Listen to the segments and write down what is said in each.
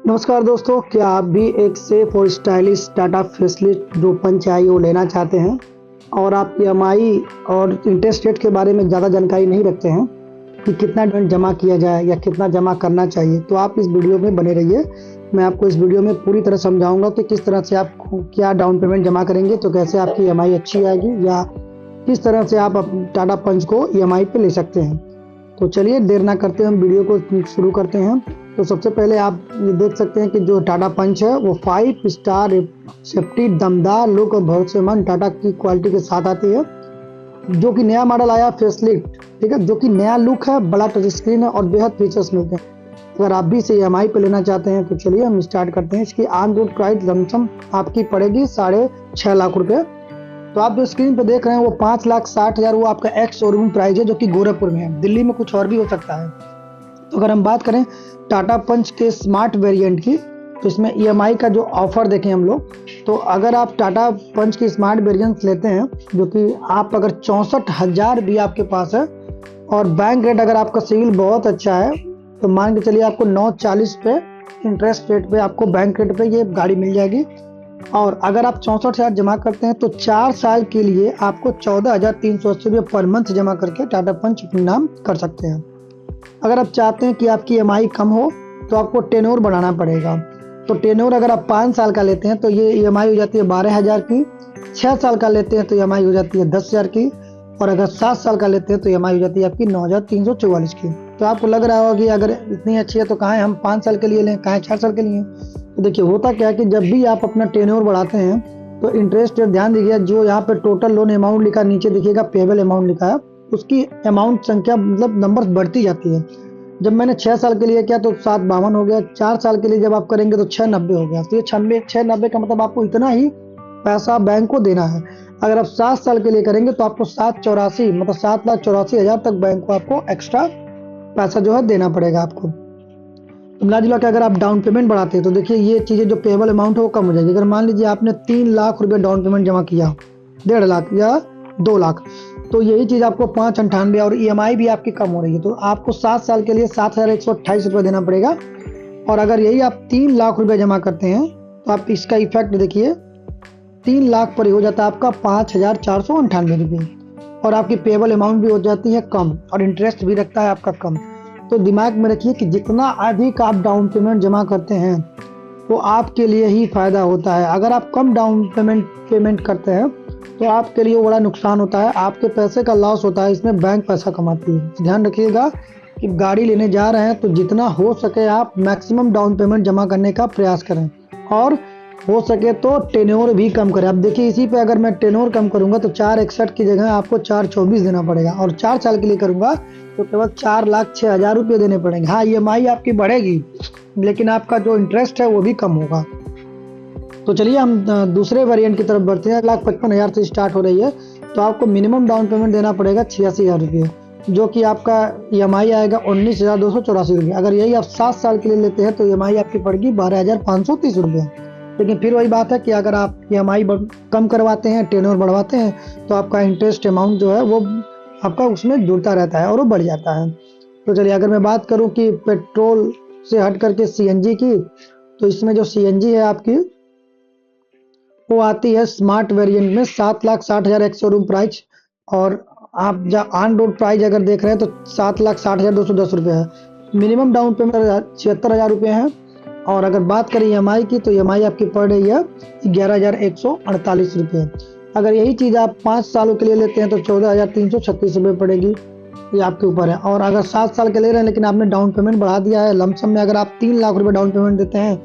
नमस्कार दोस्तों, क्या आप भी एक सेफ और स्टाइलिश टाटा फेसलिफ्ट जो पंच आई वो लेना चाहते हैं और आप ईएमआई और इंटरेस्ट रेट के बारे में ज़्यादा जानकारी नहीं रखते हैं कि कितना पेमेंट जमा किया जाए या कितना जमा करना चाहिए, तो आप इस वीडियो में बने रहिए। मैं आपको इस वीडियो में पूरी तरह समझाऊंगा कि किस तरह से आप क्या डाउन पेमेंट जमा करेंगे तो कैसे आपकी ईएमआई अच्छी आएगी या किस तरह से आप टाटा पंच को ईएमआई पे ले सकते हैं। तो चलिए देर ना करते हम वीडियो को शुरू करते हैं। तो सबसे पहले आप ये देख सकते हैं कि जो टाटा पंच है वो 5 स्टार सेफ्टी, दमदार लुक और भरोसेमंद टाटा की क्वालिटी के साथ आती है। जो कि नया मॉडल आया फेसलिफ्ट, ठीक है, जो कि नया लुक है, बड़ा टच स्क्रीन है और बेहद फीचर्स मिलते हैं। अगर आप भी इसे ईएमआई पे लेना चाहते हैं तो चलिए हम स्टार्ट करते हैं। इसकी ऑन रोड प्राइस लमसम आपकी पड़ेगी 6.5 लाख रुपए। तो आप जो स्क्रीन पे देख रहे हैं वो 5,60,000 वो आपका एक्स शोरूम प्राइस है, जो कि गोरखपुर में है। दिल्ली में कुछ और भी हो सकता है। तो अगर हम बात करें टाटा पंच के स्मार्ट वेरिएंट की, तो इसमें ईएमआई का जो ऑफर देखें हम लोग, तो अगर आप टाटा पंच की स्मार्ट वेरिएंट लेते हैं, जो कि आप अगर 64,000 भी आपके पास है और बैंक रेट अगर आपका सिविल बहुत अच्छा है तो मान के चलिए आपको 9.40 पे इंटरेस्ट रेट पे आपको बैंक रेट पे ये गाड़ी मिल जाएगी। और अगर आप 64,000 जमा करते हैं तो 4 साल के लिए आपको 14,380 रुपये पर मंथ जमा करके टाटा पंच अपने नाम कर सकते हैं। अगर आप चाहते हैं कि आपकी ईएमआई कम हो तो आपको टेन्योर बढ़ाना पड़ेगा। तो टेन्योर अगर आप 5 साल का लेते हैं तो ये ईएमआई हो जाती है 12,000 की, 6 साल का लेते हैं तो ईएमआई हो जाती है 10,000 की, और अगर 7 साल का लेते हैं तो ईएमआई हो जाती है आपकी 9,344 की। तो आपको लग रहा होगा कि अगर इतनी अच्छी है तो कहाँ हम 5 साल के लिए लें, कहाँ 4 साल के लिए। तो देखिए होता क्या है कि जब भी आप अपना टेन्योर बढ़ाते हैं तो इंटरेस्ट रेट ध्यान दीजिए, जो यहाँ पे टोटल लोन अमाउंट लिखा नीचे देखिएगा पेबल अमाउंट लिखा है, उसकी अमाउंट संख्या मतलब नंबर बढ़ती जाती है। जब मैंने 6 साल के लिए किया तो 752 हो गया, 4 साल के लिए जब आप करेंगे तो 690 हो गया। तो ये 690 का मतलब आपको इतना ही पैसा बैंक को देना है। अगर आप 7 साल के लिए करेंगे तो आपको 784 मतलब 7,84,000 तक बैंक को आपको एक्स्ट्रा पैसा जो है देना पड़ेगा आपको। तो मिला जुला के अगर आप डाउन पेमेंट बढ़ाते हैं तो देखिए ये चीज़ें जो पेबल अमाउंट है वो कम हो जाएगी। अगर मान लीजिए आपने 3 लाख रुपए डाउन पेमेंट जमा किया, 1.5 लाख या 2 लाख, तो यही चीज़ आपको 598 और ईएमआई भी आपकी कम हो रही है तो आपको 7 साल के लिए 7,128 रुपये देना पड़ेगा। और अगर यही आप 3 लाख रुपए जमा करते हैं तो आप इसका इफेक्ट देखिए 3 लाख पर ही हो जाता है आपका 5,498 रुपये, और आपकी पेबल अमाउंट भी हो जाती है कम और इंटरेस्ट भी रखता है आपका कम। तो दिमाग में रखिए कि जितना अधिक आप डाउन पेमेंट जमा करते हैं तो आपके लिए ही फायदा होता है। अगर आप कम डाउन पेमेंट करते हैं तो आपके लिए बड़ा नुकसान होता है, आपके पैसे का लॉस होता है, इसमें बैंक पैसा कमाती है। ध्यान रखिएगा कि गाड़ी लेने जा रहे हैं तो जितना हो सके आप मैक्सिमम डाउन पेमेंट जमा करने का प्रयास करें और हो सके तो टेन्योर भी कम करें। अब देखिए इसी पे अगर मैं टेन्योर कम करूंगा तो 461 की जगह आपको 424 देना पड़ेगा, और 4 साल के लिए करूंगा तो केवल 4,06,000 रुपये देने पड़ेंगे। हाँ, ईएमआई आपकी बढ़ेगी लेकिन आपका जो इंटरेस्ट है वो भी कम होगा। तो चलिए हम दूसरे वेरिएंट की तरफ बढ़ते हैं। 1,55,000 से स्टार्ट हो रही है तो आपको मिनिमम डाउन पेमेंट देना पड़ेगा 86,000 रुपये, जो कि आपका ईएमआई आएगा 19,284 रुपये। अगर यही आप 7 साल के लिए लेते हैं तो ईएमआई आपकी पड़ेगी 12,530 रुपये। लेकिन फिर वही बात है कि अगर आप ईएमआई कम करवाते हैं, टेन्योर बढ़वाते हैं, तो आपका इंटरेस्ट अमाउंट जो है वो आपका उसमें जुड़ता रहता है और वो बढ़ जाता है। तो चलिए अगर मैं बात करूं कि पेट्रोल से हट करके सीएनजी की, तो इसमें जो सीएनजी है आपकी वो आती है स्मार्ट वेरिएंट में 7,60,000 एक्स शोरूम प्राइस, और आप ऑन रोड प्राइस अगर देख रहे हैं तो 7,60,210 रुपये है। मिनिमम डाउन पेमेंट 76,000 रुपये है। और अगर बात करें ईएमआई की तो ईएमआई आपकी पड़ रही है 11,148 रुपये। अगर यही चीज़ आप 5 सालों के लिए लेते हैं तो 14,336 रुपये पड़ेगी, ये आपके ऊपर है। और अगर 7 साल के ले रहे हैं लेकिन आपने डाउन पेमेंट बढ़ा दिया है, लमसम में अगर आप 3 लाख रुपये डाउन पेमेंट देते हैं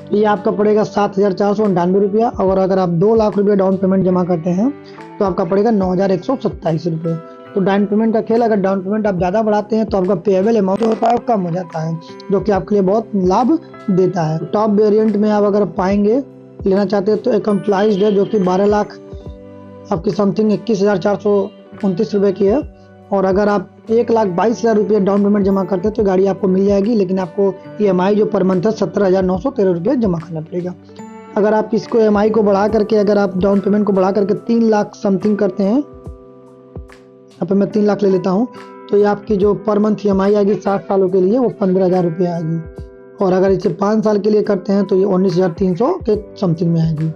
तो ये आपका पड़ेगा 7,499 रुपया। और अगर आप 2 लाख रुपये डाउन पेमेंट जमा करते हैं तो आपका पड़ेगा 9,127 रुपये। तो डाउन पेमेंट का खेल, अगर डाउन पेमेंट आप ज़्यादा बढ़ाते हैं तो आपका पेएबल अमाउंट होता है कम हो जाता है, जो कि आपके लिए बहुत लाभ देता है। टॉप वेरिएंट में आप अगर पाएंगे लेना चाहते हैं तो एक एम्प्लॉइज है जो कि 12 लाख आपकी समथिंग 21,429 रुपये की है। और अगर आप 1,22,000 रुपये डाउन पेमेंट जमा करते हैं तो गाड़ी आपको मिल जाएगी, लेकिन आपको ईएमआई जो पर मंथ है 17,913 रुपये जमा करना पड़ेगा। अगर आप इसको ईएमआई को बढ़ा करके, अगर आप डाउन पेमेंट को बढ़ा करके 3 लाख समथिंग करते हैं, यहाँ पे मैं 3 लाख ले लेता हूँ, तो ये आपकी जो पर मंथ ईएमआई आएगी 60 सालों के लिए वो 15,000 रुपये आएगी। और अगर इसे 5 साल के लिए करते हैं तो ये 19,300 के समथिंग में आएगी।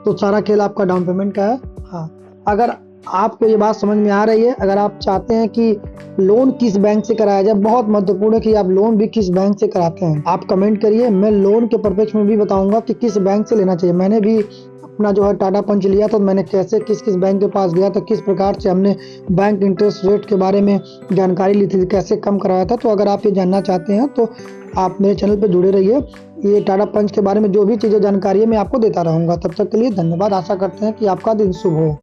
तो सारा खेल आपका डाउन पेमेंट का है। हाँ, अगर आपको ये बात समझ में आ रही है, अगर आप चाहते हैं कि लोन किस बैंक से कराया जाए, बहुत महत्वपूर्ण है कि आप लोन भी किस बैंक से कराते हैं, आप कमेंट करिए। मैं लोन के पर्पज में भी बताऊंगा कि किस बैंक से लेना चाहिए। मैंने भी अपना जो है टाटा पंच लिया तो मैंने कैसे किस किस बैंक के पास गया था, किस प्रकार से हमने बैंक इंटरेस्ट रेट के बारे में जानकारी ली थी, कैसे कम कराया था। तो अगर आप ये जानना चाहते हैं तो आप मेरे चैनल पर जुड़े रहिए। ये टाटा पंच के बारे में जो भी चीज़ें जानकारी है मैं आपको देता रहूँगा। तब तक के लिए धन्यवाद। आशा करते हैं कि आपका दिन शुभ हो।